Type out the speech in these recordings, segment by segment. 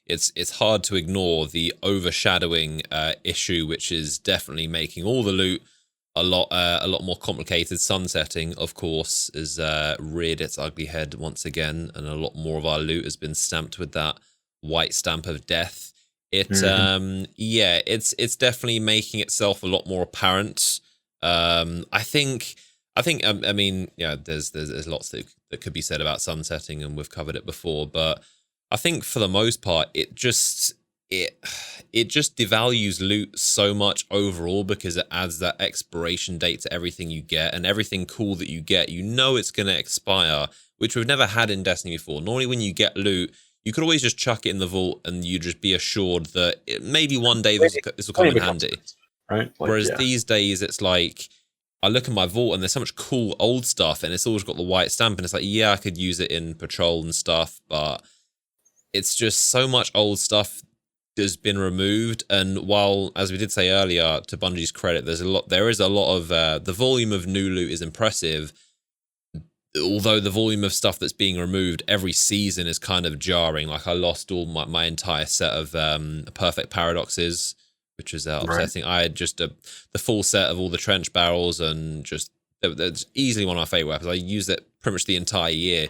it's hard to ignore the overshadowing issue, which is definitely making all the loot a lot more complicated. Sunsetting, of course, has reared its ugly head once again, and a lot more of our loot has been stamped with that white stamp of death. Yeah, it's definitely making itself a lot more apparent. I think I mean, yeah, there's lots that could be said about sunsetting, and we've covered it before, but I think for the most part, it just devalues loot so much overall, because it adds that expiration date to everything you get, and everything cool that you get, you know it's going to expire, which we've never had in Destiny before. Normally when you get loot, you could always just chuck it in the vault and you just be assured that maybe one day this will come in handy. Right? Whereas these days it's like, I look at my vault and there's so much cool old stuff, and it's always got the white stamp, and it's like, yeah, I could use it in patrol and stuff, but it's just so much old stuff has been removed. And while, as we did say earlier, to Bungie's credit, there is a lot of the volume of new loot is impressive, although the volume of stuff that's being removed every season is kind of jarring. Like, I lost all my entire set of perfect paradoxes, which is upsetting. Right. I had just the full set of all the trench barrels, and just that's easily one of my favorite weapons. I used it pretty much the entire year,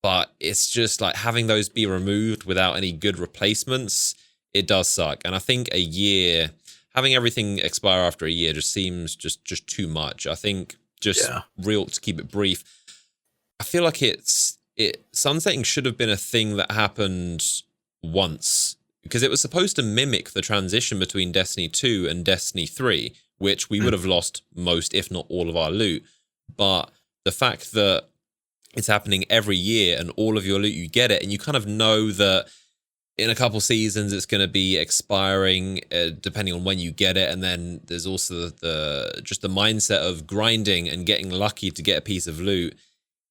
but it's just like having those be removed without any good replacements. It does suck. And I think a year, having everything expire after a year just seems just too much. I think real, to keep it brief, I feel like sunsetting should have been a thing that happened once, because it was supposed to mimic the transition between Destiny 2 and Destiny 3, which we would have lost most, if not all, of our loot. But the fact that it's happening every year and all of your loot, you get it, and you kind of know that in a couple seasons it's going to be expiring, depending on when you get it. And then there's also the mindset of grinding and getting lucky to get a piece of loot.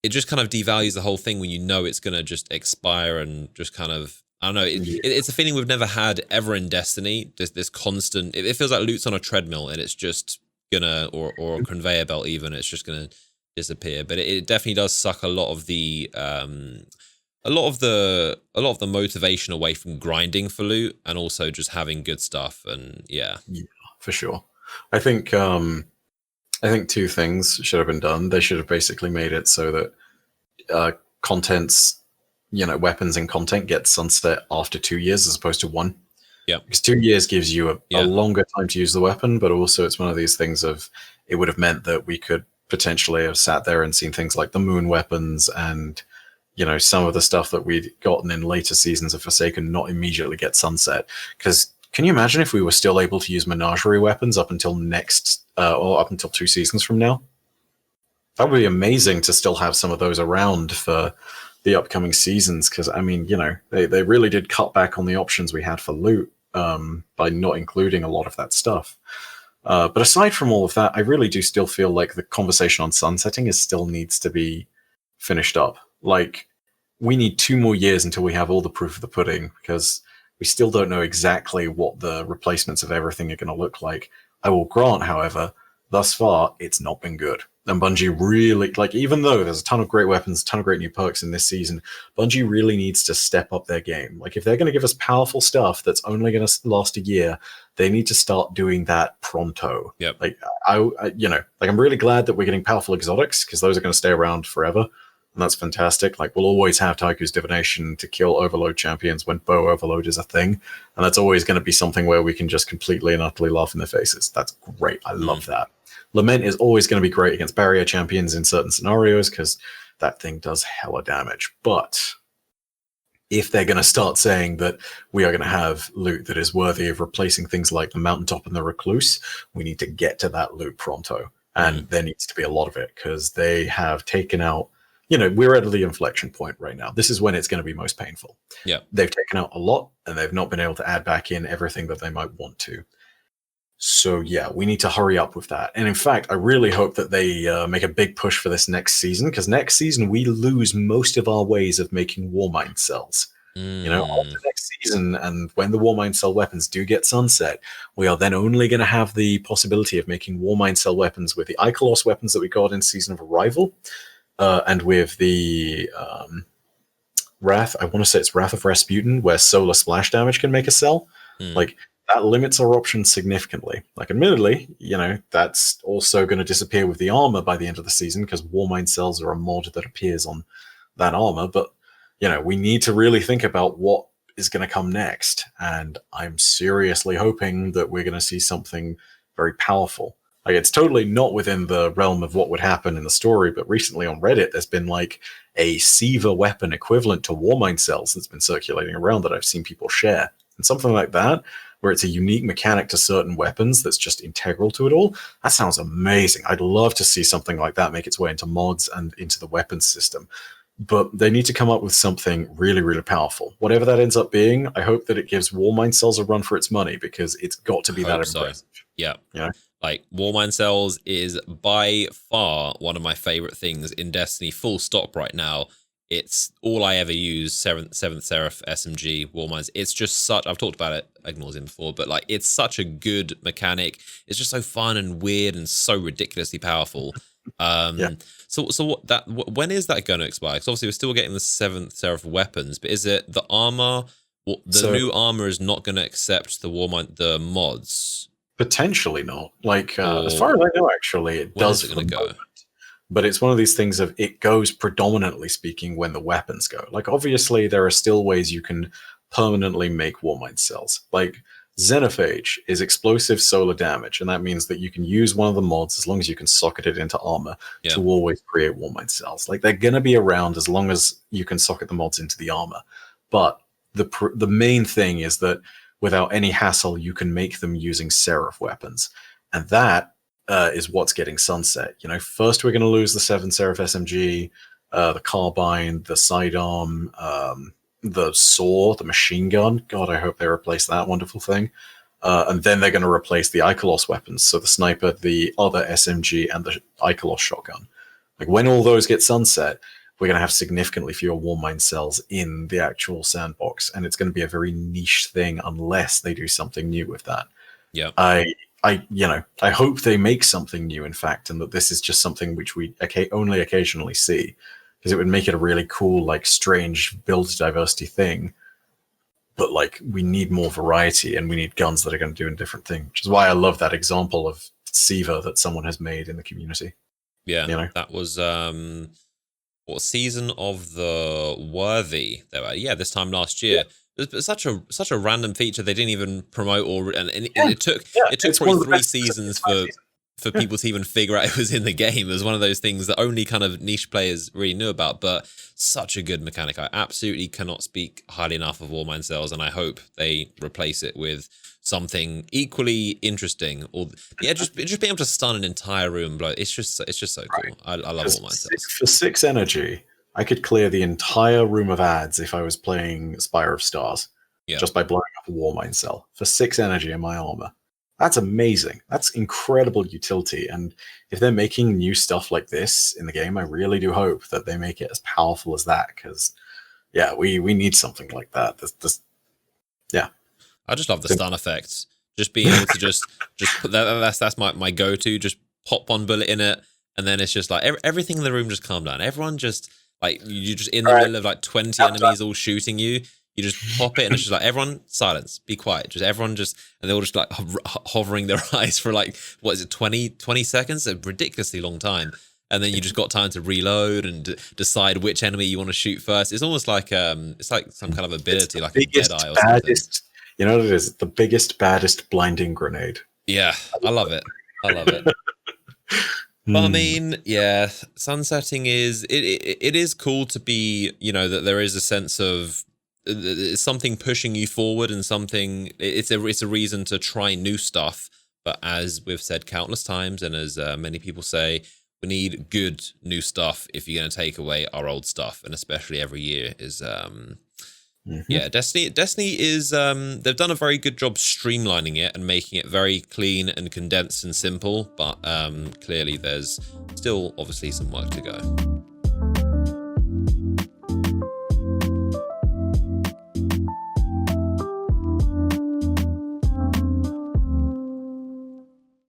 It just kind of devalues the whole thing when you know it's going to just expire, and just kind of, I don't know, it's a feeling we've never had ever in Destiny. This constant, it feels like loot's on a treadmill, and it's just gonna, or a conveyor belt even, it's just gonna disappear. But it definitely does suck a lot of the motivation away from grinding for loot, and also just having good stuff. And yeah, for sure. I think two things should have been done. They should have basically made it so that contents, weapons and content get sunset after 2 years as opposed to 1. Yeah, because 2 years gives you a longer time to use the weapon, but also it's one of these things of, it would have meant that we could potentially have sat there and seen things like the moon weapons and some of the stuff that we'd gotten in later seasons of Forsaken not immediately get sunset. Because can you imagine if we were still able to use menagerie weapons up until or up until 2 seasons from now? That would be amazing to still have some of those around for the upcoming seasons, because I mean, they really did cut back on the options we had for loot by not including a lot of that stuff. But aside from all of that, I really do still feel like the conversation on sunsetting still needs to be finished up. Like, we need 2 more years until we have all the proof of the pudding, because we still don't know exactly what the replacements of everything are going to look like. I will grant, however, thus far, it's not been good. And Bungie really, even though there's a ton of great weapons, a ton of great new perks in this season, Bungie really needs to step up their game. Like, if they're going to give us powerful stuff that's only going to last a year, they need to start doing that pronto. Yep. I'm really glad that we're getting powerful exotics, because those are going to stay around forever. And that's fantastic. Like, we'll always have Taiku's Divination to kill Overload champions when Bow Overload is a thing. And that's always going to be something where we can just completely and utterly laugh in their faces. That's great. I love that. Lament is always going to be great against barrier champions in certain scenarios, because that thing does hella damage. But if they're going to start saying that we are going to have loot that is worthy of replacing things like the Mountaintop and the Recluse, we need to get to that loot pronto. And there needs to be a lot of it, because they have taken out, we're at the inflection point right now. This is when it's going to be most painful. Yeah. They've taken out a lot, and they've not been able to add back in everything that they might want to. So yeah, we need to hurry up with that. And in fact, I really hope that they make a big push for this next season, because next season we lose most of our ways of making Warmind cells. After next season, and when the Warmind cell weapons do get sunset, we are then only going to have the possibility of making Warmind cell weapons with the Icolos weapons that we got in Season of Arrival, and with the Wrath. I want to say it's Wrath of Rasputin, where solar splash damage can make a cell. Hmm. Like that limits our options significantly. Like, admittedly, that's also going to disappear with the armor by the end of the season because Warmind cells are a mod that appears on that armor. But we need to really think about what is going to come next, and I'm seriously hoping that we're going to see something very powerful. Like, it's totally not within the realm of what would happen in the story, but recently on Reddit, there's been like a Siva weapon equivalent to Warmind cells that's been circulating around that I've seen people share. And something like that, where it's a unique mechanic to certain weapons that's just integral to it all, that sounds amazing. I'd love to see something like that make its way into mods and into the weapons system. But they need to come up with something really, really powerful. Whatever that ends up being, I hope that it gives Warmind cells a run for its money, because it's got to be that impressive. Yeah. Like, Warmind cells is by far one of my favorite things in Destiny, full stop right now. It's all I ever use, 7th Seraph, SMG, Warminds. It's just such, I've talked about it ad nauseam before, but like, it's such a good mechanic. It's just so fun and weird and so ridiculously powerful. When is that going to expire? Because obviously we're still getting the 7th Seraph weapons, but is it the armor? New armor is not going to accept the mods. Potentially not. Like, as far as I know, actually, it does. When is it going to go? But it's one of these things of, it goes predominantly speaking when the weapons go. Like, obviously, there are still ways you can permanently make Warmind cells. Like, Xenophage is explosive solar damage, and that means that you can use one of the mods as long as you can socket it into armor to always create Warmind cells. Like, they're going to be around as long as you can socket the mods into the armor. But the main thing is that without any hassle, you can make them using Seraph weapons. And that is what's getting sunset. First we're going to lose the 7 Seraph SMG, the carbine, the sidearm, the saw, the machine gun. God, I hope they replace that wonderful thing. And then they're going to replace the Ikelos weapons. So the sniper, the other SMG, and the Ikelos shotgun. Like, when all those get sunset, we're going to have significantly fewer Warmind cells in the actual sandbox, and it's going to be a very niche thing unless they do something new with that. Yeah, I hope they make something new, in fact, and that this is just something which we only occasionally see, because it would make it a really cool, like, strange build diversity thing. But like, we need more variety, and we need guns that are going to do a different thing, which is why I love that example of Siva that someone has made in the community. Yeah, that was what season of the Worthy? This time last year. It's such a random feature they didn't even promote, it took probably 3 seasons for people to even figure out it was in the game. It was one of those things that only kind of niche players really knew about, but such a good mechanic. I absolutely cannot speak highly enough of Warmind cells, and I hope they replace it with something equally interesting, or just being able to stun an entire room. Like, it's just so cool. I love Warmind cells. For 6 energy, I could clear the entire room of ads if I was playing Spire of Stars, just by blowing up a Warmind cell for 6 energy in my armor. That's amazing. That's incredible utility. And if they're making new stuff like this in the game, I really do hope that they make it as powerful as that, because we need something like that. I just love the stun effects. Just being able to just put that's my go-to. Just pop one bullet in it, and then it's just like everything in the room just calm down. Everyone just, like, you're just in the middle of like 20 enemies all shooting you. You just pop it, and it's just like, everyone silence, be quiet. Just everyone and they're all just like hovering their eyes for like, what is it, 20 seconds? A ridiculously long time. And then you just got time to reload and decide which enemy you want to shoot first. It's almost like it's like some kind of ability, like a Deadeye or something. You know what it is? The biggest, baddest blinding grenade. Yeah, I love it. But I mean, sunsetting it is cool to be, that there is a sense of something pushing you forward, and something, it's a reason to try new stuff. But as we've said countless times, and as many people say, we need good new stuff if you're going to take away our old stuff, and especially every year is Destiny is they've done a very good job streamlining it and making it very clean and condensed and simple, but clearly there's still obviously some work to go.